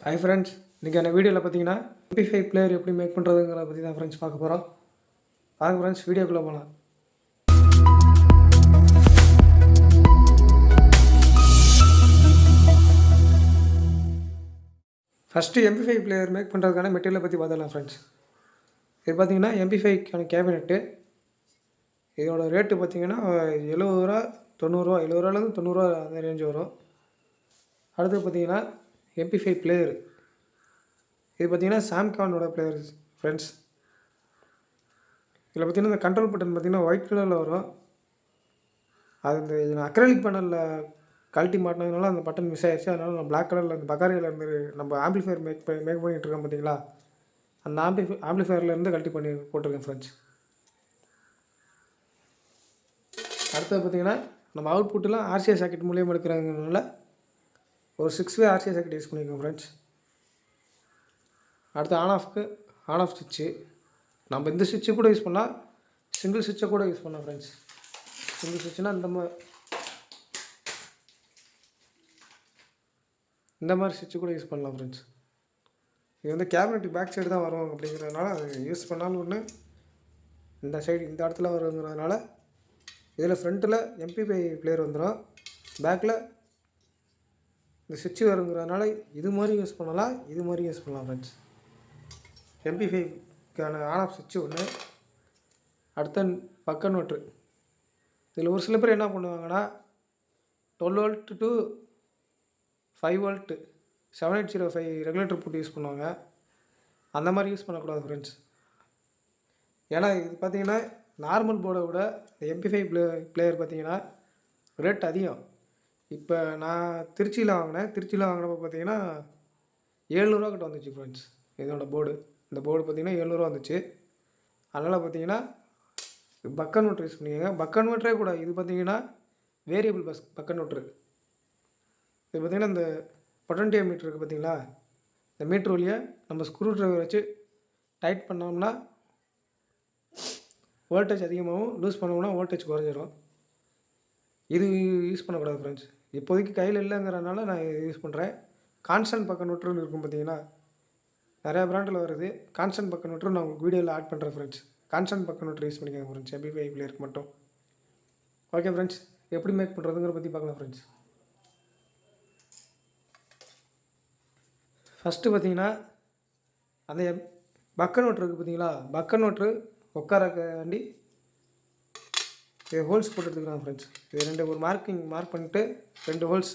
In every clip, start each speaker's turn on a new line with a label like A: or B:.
A: Hi friends, இன்றைக்கான வீடியோவில் பார்த்தீங்கன்னா MP5 பிளேயர் எப்படி மேக் பண்ணுறதுங்கிறத பற்றி தான் ஃப்ரெண்ட்ஸ் பார்க்க போகிறோம். வாங்க ஃப்ரெண்ட்ஸ் வீடியோக்குள்ளே போகலாம். ஃபஸ்ட்டு MP5 பிளேயர் மேக் பண்ணுறதுக்கான மெட்டீரியலை பற்றி பார்த்துக்கலாம் ஃப்ரெண்ட்ஸ். இது பார்த்தீங்கன்னா MP5க்கான கேபினெட்டு. இதோட ரேட்டு பார்த்தீங்கன்னா 70 ரூபா 90 ரூபா, 70 ரூபாலேருந்து 90 ரூபா அந்த ரேஞ்சு வரும். அடுத்து பார்த்தீங்கன்னா MP5 பிளேயர். இது பார்த்தீங்கன்னா சாம்கானோட பிளேயர் ஃப்ரெண்ட்ஸ். இதில் பார்த்தீங்கன்னா இந்த கண்ட்ரோல் பட்டன் பார்த்தீங்கன்னா ஒயிட் கலரில் வரும். அது இந்த அக்ரலிக் பேனலில் கழட்டி மாட்டினதுனால அந்த பட்டன் மிஸ் ஆகிடுச்சு. அதனால் நான் பிளாக் கலரில் அந்த பக்காரியிலேருந்து நம்ம ஆம்பிளிஃபையர் மேக் பண்ணிகிட்டு இருக்கோம் பார்த்தீங்களா, அந்த ஆம்பிளிஃபையர்லேருந்து கழட்டி பண்ணி போட்டிருக்கேன் ஃப்ரெண்ட்ஸ். அடுத்தது பார்த்தீங்கன்னா நம்ம அவுட்புட்டெலாம் RCA சாக்கெட் மூலியமாக எடுக்கிறதுனால ஒரு 6-வே RCA சாக்கெட் யூஸ் பண்ணியிருக்கோம் ஃப்ரெண்ட்ஸ். அடுத்து ஆன் ஆஃப் சுவிட்சு. நம்ம இந்த சுவிட்சு கூட யூஸ் பண்ணால், சிங்கிள் சுவிட்சை கூட யூஸ் பண்ணலாம் ஃப்ரெண்ட்ஸ். சிங்கிள் சுவிட்சுனால் இந்த மாதிரி சுவிட்சு கூட யூஸ் பண்ணலாம் ஃப்ரெண்ட்ஸ். இது வந்து கேபினெட்டுக்கு பேக் சைடு தான் வரும் அப்படிங்கிறதுனால அது யூஸ் பண்ணாலும் ஒன்று, இந்த சைடு இந்த இடத்துல வருங்கிறதுனால இதில் ஃப்ரண்ட்டில் MP5 பிளேயர் வந்துடும், பேக்கில் இந்த சுவிட்சு வருங்கிறதுனால இது மாதிரி யூஸ் பண்ணலாம், இது மாதிரி யூஸ் பண்ணலாம் ஃப்ரெண்ட்ஸ். MP5க்கான ஆன் ஆஃப் சுவிட்சு ஒன்று. அடுத்த பக்க நோட்ரு. இதில் ஒரு சில பேர் என்ன பண்ணுவாங்கன்னா 12 வோல்ட் டு 5 வோல்ட் 7805 ரெகுலேட்டர் போட்டு யூஸ் பண்ணுவாங்க. அந்த மாதிரி யூஸ் பண்ணக்கூடாது ஃப்ரெண்ட்ஸ். ஏன்னா இது பார்த்தீங்கன்னா நார்மல் போர்டை விட MP5 பிளேயர் பார்த்தீங்கன்னா ரேட் அதிகம். இப்போ நான் திருச்சியில் வாங்கினப்போ பார்த்தீங்கன்னா 700 ரூபா கிட்ட வந்துச்சு ஃப்ரெண்ட்ஸ். இதோட போர்டு, இந்த போர்டு பார்த்தீங்கன்னா 700 ரூபா வந்துச்சு. அதனால் பார்த்தீங்கன்னா பக்க நோட்ரு யூஸ் பண்ணிக்கோங்க. பக்க நோட்டரே கூட இது பார்த்தீங்கன்னா வேரியபிள் பக்க நோட்ரு. இது பார்த்திங்கன்னா இந்த பொட்டன்டியோ மீட்ரு இருக்குது பார்த்தீங்களா, இந்த மீட்ரு வழியாக நம்ம ஸ்க்ரூ ட்ரைவர் வச்சு டைட் பண்ணோம்னா வோல்டேஜ் அதிகமாகவும், லூஸ் பண்ணோம்னா வோல்டேஜ் குறைஞ்சிரும். இது யூஸ் பண்ணக்கூடாது ஃப்ரெண்ட்ஸ். இப்போதைக்கு கையில் இல்லைங்கிறனால நான் இது யூஸ் பண்ணுறேன். கான்ஸ்டன்ட் பக்க நோட்ருன்னு இருக்கும் பார்த்தீங்கன்னா, நிறையா பிராண்டில் வருது. கான்ஸ்டன்ட் பக்க நோட்ரு நான் உங்களுக்கு வீடியோவில் ஆட் பண்ணுறேன் ஃப்ரெண்ட்ஸ். கான்ஸ்டன்ட் பக்க நோட்ரு யூஸ் பண்ணிக்கோங்க ஃப்ரெண்ட்ஸ், MP5 பிளேயருக்கு மட்டும். ஓகே ஃப்ரெண்ட்ஸ், எப்படி மேக் பண்ணுறதுங்கிற பற்றி பார்க்கலாம் ஃப்ரெண்ட்ஸ். ஃபஸ்ட்டு பார்த்தீங்கன்னா அந்த பக்க நோட்ரு இருக்குது பார்த்தீங்களா, பக்க நோட்ரு உட்காரக்காண்டி இது ஹோல்ஸ் போட்டு எடுத்துக்கலாம் ஃப்ரெண்ட்ஸ். இது ஒரு மார்க் பண்ணிட்டு 2 ஹோல்ஸ்,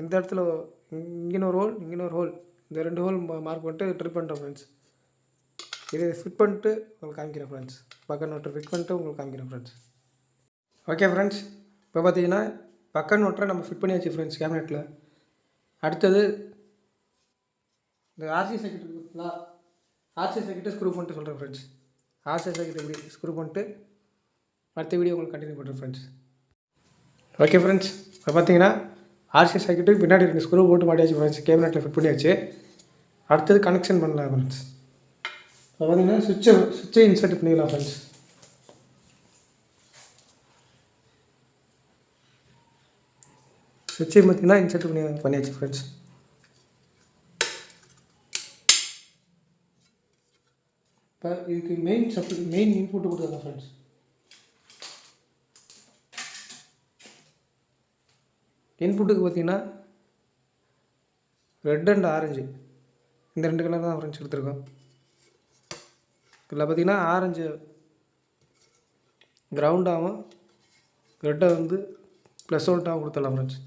A: இந்த இடத்துல இங்கே ஒரு ஹோல், இங்கே ஒரு ஹோல், இந்த 2 ஹோல் மார்க் பண்ணிட்டு ட்ரிப் பண்ணுறேன் ஃப்ரெண்ட்ஸ். இதை ஃபிட் பண்ணிட்டு உங்களுக்கு காமிக்கிறேன் ஃப்ரெண்ட்ஸ். பக்க நோட்டை ஃபிட் பண்ணிட்டு உங்களுக்கு காமிக்கிறேன் ஃப்ரெண்ட்ஸ். ஓகே ஃப்ரெண்ட்ஸ், இப்போ பார்த்தீங்கன்னா பக்க நோட்டரை நம்ம ஃபிட் பண்ணியாச்சு ஃப்ரெண்ட்ஸ் கேபினெட்டில். அடுத்தது இந்த RC சர்க்யூட் இருக்குங்களா, RC சர்க்யூட்டை ஸ்க்ரூ பண்ணிட்டு சொல்கிறேன் ஃப்ரெண்ட்ஸ். RC சர்க்யூட் எப்படி ஸ்க்ரூ பண்ணிட்டு அடுத்த வீடியோ உங்களுக்கு கண்டினியூ பண்ணுறேன் ஃப்ரெண்ட்ஸ். ஓகே ஃப்ரெண்ட்ஸ், இப்போ பார்த்தீங்கன்னா RC சர்க்யூட்டுக்கு பின்னாடி இருக்க ஸ்க்ரூ போட்டு மாட்டியாச்சு ஃப்ரெண்ட்ஸ், கேபினெட்டில் ஃபிட் பண்ணியாச்சு. அடுத்தது கனெக்ஷன் பண்ணலாம் ஃப்ரெண்ட்ஸ். இப்போ பார்த்தீங்கன்னா சுவிட்சை இன்சர்ட் பண்ணிக்கலாம் ஃப்ரெண்ட்ஸ். சுவிட்சை பார்த்தீங்கன்னா இன்சர்ட் பண்ணியாச்சு ஃப்ரெண்ட்ஸ். இப்போ இதுக்கு மெயின் இன்புட்டு கொடுத்துருங்க ஃப்ரெண்ட்ஸ். இன்புட்டுக்கு பார்த்தீங்கன்னா ரெட் அண்ட் ஆரஞ்சு, இந்த 2 கலர் தான் ஃப்ரெண்ட்ஸ் எடுத்துருக்கோம். இதில் பார்த்தீங்கன்னா ஆரஞ்சு கிரவுண்டாகவும், ரெட்டை வந்து ப்ளஸ் வோல்ட்டாகவும் கொடுத்துடலாம் ஃப்ரெண்ட்ஸ்.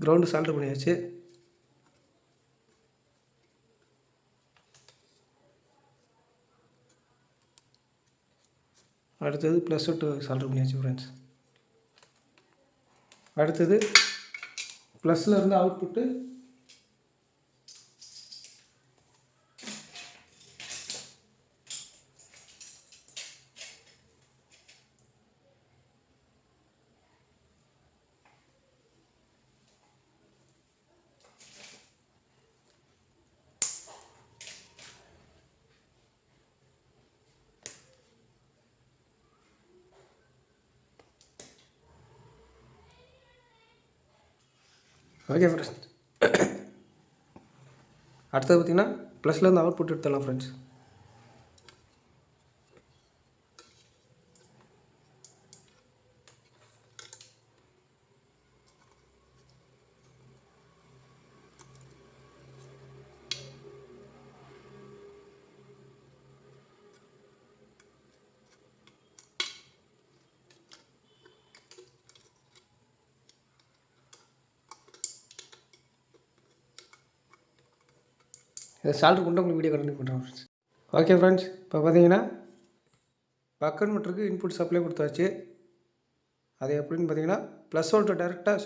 A: கிரவுண்டு சால்டர் பண்ணியாச்சு. அடுத்தது ப்ளஸ் டு சால்டர் பண்ணியாச்சு ஃப்ரெண்ட்ஸ். அடுத்தது ப்ளஸில் இருந்து அவுட்புட்டு ஓகே ஃப்ரெண்ட்ஸ், அடுத்தது பார்த்திங்கன்னா ப்ளஸ்லேருந்து அவுட்புட் எடுத்துடலாம் ஃப்ரெண்ட்ஸ். இதை சால்ட்ரு கொண்டு உங்களுக்கு வீடியோ கண்டினியூ பண்ணுறேன் ஃப்ரெண்ட்ஸ். ஓகே ஃப்ரெண்ட்ஸ், இப்போ பார்த்தீங்கன்னா பக் கன்வெர்ட்டருக்கு இன்புட் சப்ளை கொடுத்தாச்சு. அது எப்படின்னு பார்த்தீங்கன்னா ப்ளஸ் வோல்ட்டை டேரெக்டாக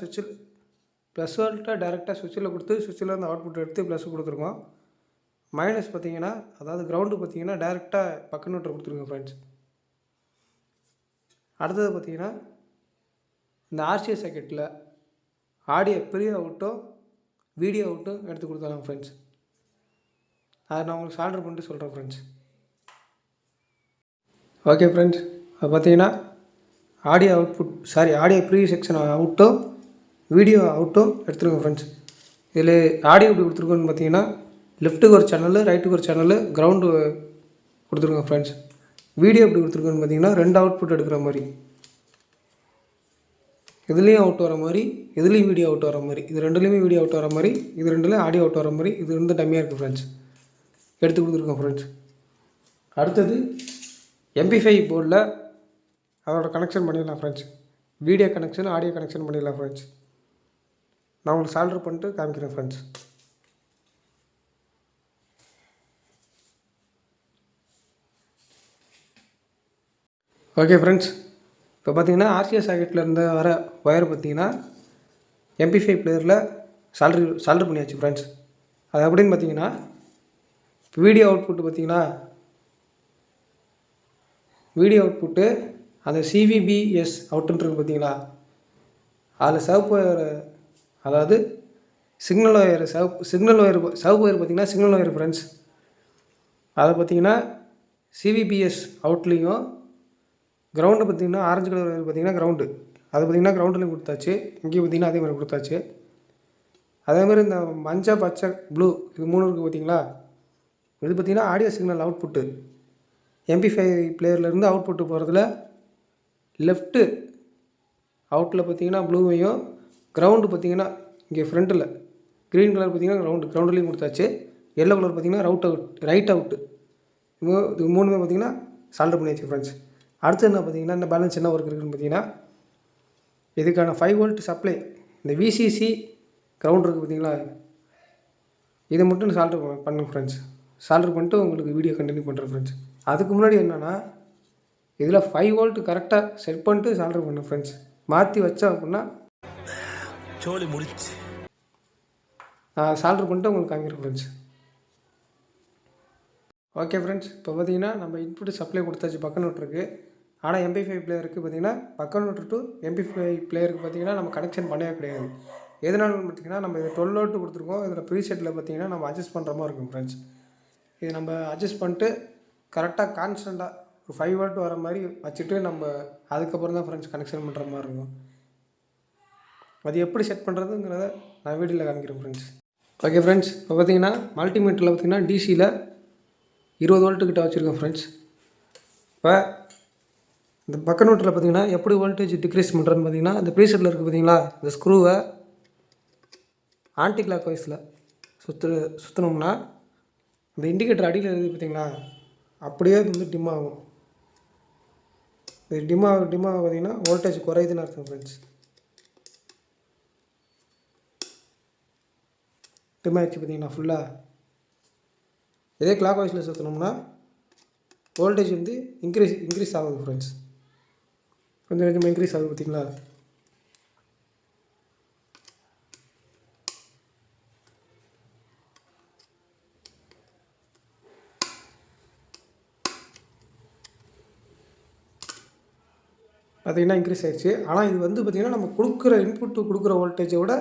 A: சுவிட்சில் கொடுத்து சுவிட்சில் வந்து அவுட்புட் எடுத்து ப்ளஸ் கொடுத்துருக்கோம். மைனஸ் பார்த்தீங்கன்னா, அதாவது கிரவுண்டு பார்த்தீங்கன்னா டேரெக்டாக பக் கன்வெர்ட்டர் கொடுத்துருங்க ஃப்ரெண்ட்ஸ். அடுத்தது பார்த்தீங்கன்னா இந்த ஆர்சிஎஸ் சர்க்யூட்டில் ஆடியோ ப்ரீ அவுட்டும் வீடியோ அவுட்டும் எடுத்து கொடுத்தாங்க ஃப்ரெண்ட்ஸ். அதை நான் உங்களுக்கு சால்டர் பண்ணிட்டு சொல்கிறேன் ஃப்ரெண்ட்ஸ். ஓகே ஃப்ரெண்ட்ஸ், அது பார்த்தீங்கன்னா ஆடியோ ப்ரீ செக்ஷன் அவுட்டும் வீடியோ அவுட்டும் எடுத்துருங்க ஃப்ரெண்ட்ஸ். இதில் ஆடியோ எப்படி கொடுத்துருக்கோன்னு பார்த்தீங்கன்னா லெஃப்ட்டுக்கு ஒரு சேனலு, ரைட்டுக்கு ஒரு சேனலு, கிரவுண்டு கொடுத்துருங்க ஃப்ரெண்ட்ஸ். வீடியோ எப்படி கொடுத்துருக்கோன்னு பார்த்தீங்கன்னா 2 அவுட்புட் எடுக்கிற மாதிரி, இதுலேயும் அவுட் வர மாதிரி, இதுலேயும் வீடியோ அவுட் வர மாதிரி, இது ரெண்டுலேயுமே வீடியோ அவுட் வர மாதிரி, இது ரெண்டுலேயும் ஆடியோ அவுட் வர மாதிரி, இது ரெண்டு டம்மியாக இருக்குது ஃப்ரெண்ட்ஸ், எடுத்து கொடுத்துருக்கோம் ஃப்ரெண்ட்ஸ். அடுத்தது MP5 போர்டில் அதோட கனெக்ஷன் பண்ணிடலாம் friends. Video connection, audio connection பண்ணிடலாம் ஃப்ரெண்ட்ஸ். நான் உங்களுக்கு சால்டர் பண்ணிட்டு காமிக்கிறேன் ஃப்ரெண்ட்ஸ். ஓகே ஃப்ரெண்ட்ஸ், இப்போ பார்த்தீங்கன்னா ஆர்சிஎஸ் சாக்கெட்லேருந்து வர ஒயர் பார்த்தீங்கன்னா MP5 பிளேயரில் சால்டர் பண்ணியாச்சு ஃப்ரெண்ட்ஸ். அது எப்படின்னு பார்த்தீங்கன்னா வீடியோ அவுட்புட்டு பார்த்தீங்கன்னா வீடியோ அவுட்புட்டு அந்த CVBS அவுட்டுன்றது பார்த்தீங்களா, அதில் சிவப்பு ஒயர், அதாவது சிக்னல் ஒயர், சிவப்பு ஒயர் பார்த்தீங்கன்னா சிக்னல் ஒயர் ஃப்ரெண்ட்ஸ். அதை பார்த்தீங்கன்னா CVBS அவுட்லேயும், கிரவுண்டு பார்த்திங்கன்னா ஆரஞ்சு கலர் ஒயர் பார்த்திங்கன்னா கிரவுண்டு, அது பார்த்திங்கன்னா கிரவுண்டுலேயும் கொடுத்தாச்சு. இங்கேயும் பார்த்திங்கன்னா அதே மாதிரி கொடுத்தாச்சு. அதேமாதிரி இந்த மஞ்சள், பச்சை, ப்ளூ இது 3 இருக்குது பார்த்திங்களா, இது பார்த்திங்கன்னா ஆடியோ சிக்னல் அவுட்புட்டு. MP5 பிளேயர்லேருந்து அவுட்புட்டு போகிறதுல லெஃப்ட்டு அவுட்டில் பார்த்திங்கன்னா ப்ளூவையும், கிரவுண்டு பார்த்திங்கன்னா இங்கே ஃப்ரண்ட்டில் க்ரீன் கலர் பார்த்திங்கன்னா கிரவுண்டுலேயும் கொடுத்தாச்சு. எல்லோ கலர் பார்த்திங்கன்னா ரைட் அவுட்டு. இது 3மே பார்த்திங்கன்னா சால்டர் பண்ணியாச்சு ஃப்ரெண்ட்ஸ். அடுத்து என்ன பார்த்திங்கன்னா இந்த பேலன்ஸ் என்ன ஒர்க் இருக்குதுன்னு பார்த்திங்கன்னா இதுக்கான 5 வோல்ட் சப்ளை, இந்த VCC கிரவுண்ட் இருக்குது பார்த்திங்களா, இதை மட்டும் சால்டர் பண்ணுங்க ஃப்ரெண்ட்ஸ். சால்டர் பண்ணிட்டு உங்களுக்கு வீடியோ கண்டினியூ பண்ணுறேன் ஃப்ரெண்ட்ஸ். அதுக்கு முன்னாடி என்னென்னா இதில் 5 வோல்ட் கரெக்டாக செட் பண்ணிட்டு சால்டர் பண்ணேன் ஃப்ரெண்ட்ஸ். மாற்றி வச்சேன் அப்படின்னா சோலி முடிச்சு நான் சால்டர் பண்ணிட்டு உங்களுக்கு காமிக்கிறேன் ஃப்ரெண்ட்ஸ். ஓகே ஃப்ரெண்ட்ஸ், இப்போ பார்த்தீங்கன்னா நம்ம இன்புட்டு சப்ளை கொடுத்தாச்சு பக் கன்வெர்ட்டருக்கு. ஆனால் MP5 பிளேயருக்கு பார்த்தீங்கன்னா பக் கன்வெர்ட்டர் டு MP5 பிளேயருக்கு பார்த்தீங்கன்னா நம்ம கனெக்ஷன் பண்ணவே கிடையாது. எதனாலன்னு பார்த்தீங்கன்னா நம்ம இது 12 வோல்ட் கொடுத்துருக்கோம். இதில் ப்ரீசெட்டில் பார்த்தீங்கன்னா நம்ம அட்ஜஸ்ட் பண்ணுற மாதிரி இருக்கும் ஃப்ரெண்ட்ஸ். இது நம்ம அட்ஜஸ்ட் பண்ணிட்டு கரெக்டாக கான்ஸ்டண்ட்டாக ஒரு 5 வோல்ட் வர மாதிரி வச்சுட்டு நம்ம அதுக்கப்புறம் தான் ஃப்ரெண்ட்ஸ் கனெக்ஷன் பண்ணுற மாதிரி இருக்கும். அது எப்படி செட் பண்ணுறதுங்கிறத நான் வீடியோவில் காமிக்கிறேன் ஃப்ரெண்ட்ஸ். ஓகே ஃப்ரெண்ட்ஸ், இப்போ பார்த்தீங்கன்னா மல்டிமீட்டரில் பார்த்தீங்கன்னா DCயில் 20 வோல்ட்டு கிட்ட வச்சுருக்கேன் ஃப்ரெண்ட்ஸ். இப்போ இந்த பக் கன்வெர்ட்டரில் பார்த்தீங்கன்னா எப்படி வோல்டேஜ் டிக்ரீஸ் பண்ணுறதுன்னு பார்த்தீங்கன்னா இந்த ப்ரீசெட்டில் இருக்குது பார்த்தீங்களா, இந்த ஸ்க்ரூவை ஆன்டி கிளாக் வைஸில் சுற்றினோம்னா இந்த இண்டிகேட்டர் அடியில் இருக்குது பார்த்தீங்களா, அப்படியே அது வந்து டிம் ஆகும். இது டிம்மாக பார்த்தீங்கன்னா வோல்டேஜ் குறையுதுன்னு அர்த்தம் ஃப்ரெண்ட்ஸ். டிம் ஆகிடுச்சு பார்த்தீங்கன்னா ஃபுல்லாக. இதே கிளாக் வைஸில் சுற்றினோம்னா வோல்டேஜ் வந்து இன்க்ரீஸ் ஆகுது ஃப்ரெண்ட்ஸ். கொஞ்சம் கொஞ்சமாக இன்க்ரீஸ் ஆகுது பார்த்தீங்களா. பார்த்திங்கன்னா இன்க்ரீஸ் ஆகிடுச்சு. ஆனால் இது வந்து பார்த்திங்கன்னா நம்ம கொடுக்குற வோல்டேஜை விட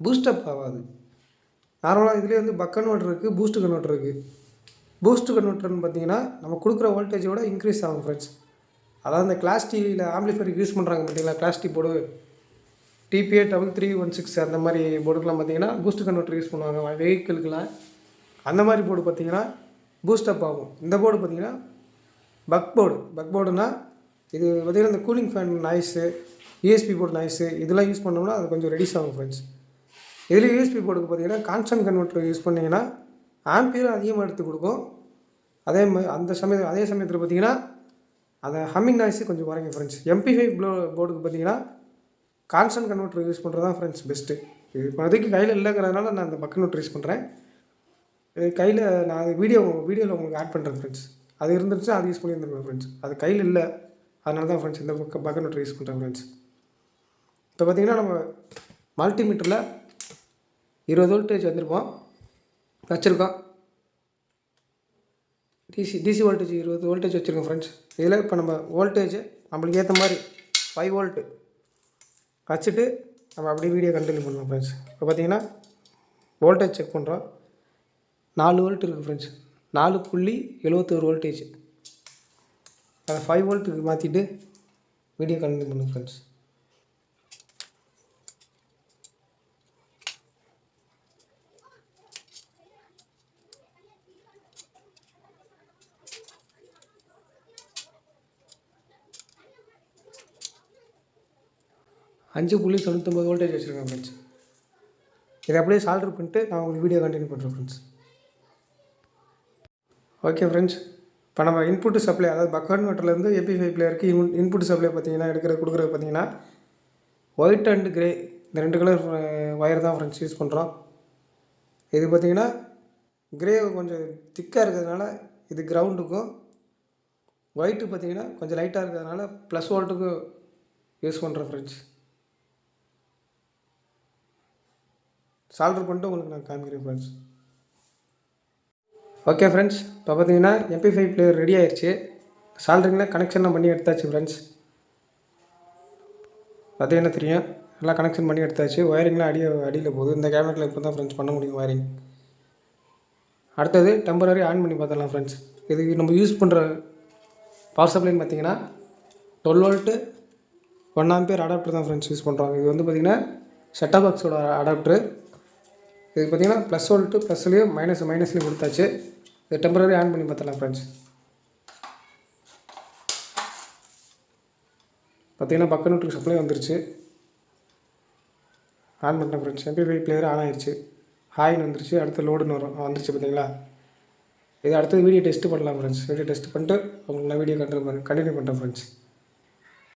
A: பூஸ்டப் ஆகாது. நார்மலாக இதுலேயே வந்து பக் கன்வெர்ட்டர் இருக்குது, பூஸ்ட் கன்வெர்ட்டர் இருக்குது. பூஸ்ட் கன்வெர்ட்டர்னு பார்த்திங்கன்னா நம்ம கொடுக்குற வோல்டேஜை விட இன்க்ரீஸ் ஆகும் ஃப்ரெண்ட்ஸ். அதாவது இந்த கிளாஸ் டிவியில் ஆம்பிளிஃபையருக்கு யூஸ் பண்ணுறாங்க பார்த்தீங்களா, கிளாஸ் டி போர்டு, டிபிஏ 3316 அந்த மாதிரி போர்டுக்கெலாம் பார்த்தீங்கன்னா பூஸ்ட் கன்வெர்ட்டர் யூஸ் பண்ணுவாங்க வெஹிக்கிளுக்கெலாம். அந்த மாதிரி போர்டு பார்த்தீங்கன்னா பூஸ்டப் ஆகும். இந்த போர்டு பார்த்தீங்கன்னா பக் போர்டுனா இது பார்த்தீங்கன்னா இந்த cooling fan noise, USB board noise இதெல்லாம் யூஸ் பண்ணோம்னா அது கொஞ்சம் ரெடியூஸ் ஆகும் ஃப்ரெண்ட்ஸ். இதில் யூஎஸ்பி போர்டுக்கு பார்த்தீங்கன்னா கான்ஸ்டன்ட் கன்வெர்ட்டர் யூஸ் பண்ணிங்கன்னா ஆம்பியரும் அதிகமாக எடுத்து கொடுக்கும். அதே சமயத்தில் பார்த்தீங்கன்னா அந்த ஹம்மிங் நாய்ஸு கொஞ்சம் குறைங்க ஃப்ரெண்ட்ஸ். MP5 போர்டுக்கு பார்த்தீங்கன்னா கான்ஸ்டன்ட் கன்வெர்ட்டர் யூஸ் பண்ணுறது தான் ஃப்ரெண்ட்ஸ் பெஸ்ட்டு. இது இப்போதைக்கு கையில் இல்லைங்கிறதுனால நான் அந்த பக் கன்வெர்ட்டர் யூஸ் பண்ணுறேன். இது கையில் நான் அது வீடியோவில் உங்களுக்கு ஆட் பண்ணுறேன் ஃப்ரெண்ட்ஸ். அது இருந்துச்சுன்னா அது யூஸ் பண்ணியிருந்தேன் ஃப்ரெண்ட்ஸ். அது கையில் இல்லை, அதனால தான் ஃப்ரெண்ட்ஸ் இந்த பக் கன்வெர்ட்டர் யூஸ் பண்ணுறேன் ஃப்ரெண்ட்ஸ். இப்போ பார்த்தீங்கன்னா நம்ம மல்டிமீட்டரில் 20 வோல்டேஜ் வச்சுருக்கோம். டிசி வோல்டேஜ் 20 வோல்டேஜ் வச்சுருக்கோம் ஃப்ரெண்ட்ஸ். இதில் இப்போ நம்ம வோல்டேஜ் நம்மளுக்கு ஏற்ற மாதிரி 5 வோல்ட்டு வச்சுட்டு நம்ம அப்படியே வீடியோ கண்டினியூ பண்ணுவோம் ஃப்ரெண்ட்ஸ். இப்போ பார்த்தீங்கன்னா வோல்டேஜ் செக் பண்ணுறோம். 4 வோல்ட் இருக்குது ஃப்ரெண்ட்ஸ். 4.71 வோல்டேஜ். அதை 5 வோல்ட்டுக்கு மாற்றிட்டு வீடியோ கண்டினியூ பண்ணுவோம் ஃப்ரெண்ட்ஸ். $5.99 வோல்டேஜ் வச்சுருக்கேன் ஃப்ரெண்ட்ஸ். இதை அப்படியே சால்டர் பண்ணிட்டு நான் உங்களுக்கு வீடியோ கண்டினியூ பண்ணுறேன் ஃப்ரெண்ட்ஸ். ஓகே ஃப்ரெண்ட்ஸ், இப்போ நம்ம இன்புட்டு சப்ளை அதாவது பக் கன்வெர்ட்டர்லேருந்து MP5 பிளேயருக்கு இன்புட் சப்ளை பார்த்தீங்கன்னா கொடுக்குறது பார்த்தீங்கன்னா ஒயிட் அண்ட் கிரே இந்த 2 கலர் ஒயர் தான் ஃப்ரெண்ட்ஸ் யூஸ் பண்ணுறோம். இது பார்த்தீங்கன்னா கிரே கொஞ்சம் திக்காக இருக்கிறதுனால இது கிரவுண்டுக்கும், ஒயிட்டு பார்த்தீங்கன்னா கொஞ்சம் லைட்டாக இருக்கிறதுனால ப்ளஸ் வோல்ட்டுக்கும் யூஸ் பண்ணுறேன் ஃப்ரெண்ட்ஸ். சால்டர் பண்ணிட்டு உங்களுக்கு நான் காமிக்கிறேன் ஃப்ரெண்ட்ஸ். ஓகே ஃப்ரெண்ட்ஸ், இப்போ பார்த்தீங்கன்னா MP5 பிளேயர் ரெடி ஆயிடுச்சு. சால்டரிங்கில் கனெக்ஷன்லாம் பண்ணி எடுத்தாச்சு ஃப்ரெண்ட்ஸ். பார்த்தீங்கன்னா தெரியும், எல்லாம் கனெக்ஷன் பண்ணி எடுத்தாச்சு. ஒயரிங்லாம் அடியில் போகுது. இந்த கேபினெட்டில் இப்போ தான் ஃப்ரெண்ட்ஸ் பண்ண முடியும் ஒயரிங். அடுத்தது டெம்பரரி ஆன் பண்ணி பார்த்துடலாம் ஃப்ரெண்ட்ஸ். இது நம்ம யூஸ் பண்ணுற பவர் சப்ளைன்னு பார்த்தீங்கன்னா 12 வோல்ட்டு 1 ஆம்பியர் அடாப்டர் தான் ஃப்ரெண்ட்ஸ் யூஸ் பண்ணுறோம். இது வந்து பார்த்திங்கன்னா செட்டப் பாக்ஸோட அடாப்டரு. இது பார்த்திங்கன்னா ப்ளஸ் வோல்ட்டு ப்ளஸ்லேயும் மைனஸ்லேயும் கொடுத்தாச்சு. இது டெம்பரரி ஆன் பண்ணி பார்த்துடலாம் ஃப்ரெண்ட்ஸ். பார்த்திங்கன்னா பக் கன்வெர்ட்டர் சப்ளை வந்துருச்சு. ஆன் பண்ணிட்டேன் ஃப்ரெண்ட்ஸ். MP5 பிளேயர் ஆன் ஆயிடுச்சு. ஹாய்னு வந்துருச்சு. அடுத்து லோடுன்னு வந்துருச்சு பார்த்தீங்களா. இது அடுத்தது வீடியோ டெஸ்ட்டு பண்ணலாம் ஃப்ரெண்ட்ஸ். வீடியோ டெஸ்ட் பண்ணிட்டு உங்களுக்கு நான் வீடியோ கண்டினியூ பண்ணுறேன் ஃப்ரெண்ட்ஸ்.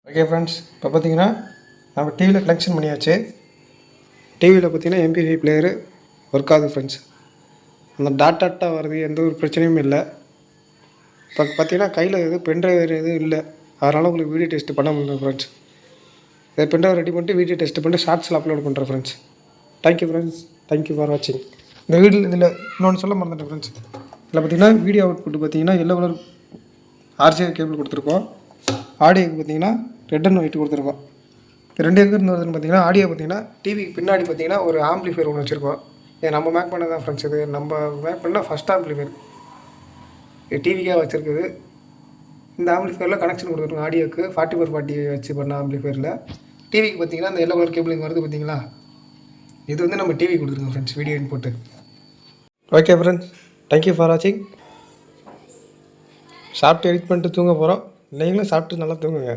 A: ஓகே ஃப்ரெண்ட்ஸ், இப்போ பார்த்தீங்கன்னா நம்ம டிவியில் கனெக்ஷன் பண்ணியாச்சு. டிவியில் பார்த்தீங்கன்னா MP5 பிளேயரு ஒர்க் ஆகுது ஃப்ரெண்ட்ஸ். அந்த டாட்டாக வருது, எந்த ஒரு பிரச்சனையும் இல்லை. இப்போ பார்த்தீங்கன்னா கையில் பென்ட்ரைவ் எதுவும் இல்லை, அதனால் உங்களுக்கு வீடியோ டெஸ்ட் பண்ண முடியல ஃப்ரெண்ட்ஸ். இதை பென்ட்ரைவ் ரெடி பண்ணிட்டு வீடியோ டெஸ்ட் பண்ணிட்டு ஷார்ட்ஸில் அப்லோட் பண்ணுறேன் friends. Thank you friends, thank you for வாட்சிங். இந்த இதில் இன்னொன்று சொல்ல மறந்துட்டேன் ஃப்ரெண்ட்ஸ். இதில் பார்த்தீங்கன்னா வீடியோ அவுட்புட் பார்த்தீங்கன்னா எல்லோ கலர் RCA கேபிள் கொடுத்துருக்கோம். ஆடியோக்கு பார்த்தீங்கன்னா ரெட் அண்ட் ஒயிட் கொடுத்துருக்கோம். இது 2 எங்கே இருந்து வருதுன்னு பார்த்தீங்கன்னா ஆடியோ பார்த்தீங்கன்னா டிவிக்கு பின்னாடி பார்த்தீங்கன்னா ஒரு ஆம்பிளிஃபையர் ஒன்று வச்சுருக்கோம். இது நம்ம மேக் பண்ணது தான் ஃப்ரெண்ட்ஸ். இது நம்ம மேக் பண்ணால் ஃபஸ்ட் ஆம்பிளிஃபையர் இது டிவிக்காக வச்சுருக்குது. இந்த ஆம்பிளிஃபையரில் கனெக்ஷன் கொடுத்துருக்கோம் ஆடியோக்கு 40x40 வச்சு பண்ண ஆம்பிளிஃபையரில். டிவிக்கு பார்த்தீங்கன்னா அந்த எல்லோ கலர் கேபிள் இங்கே வருது பார்த்தீங்களா, இது வந்து நம்ம டிவி கொடுத்துருக்கோம் friends video input. Okay friends, thank you for வாட்சிங். சாப்பிட்டு எடிட் பண்ணிட்டு தூங்க போகிறோம். நீங்களும் சாப்பிட்டு நல்லா தூங்குங்க.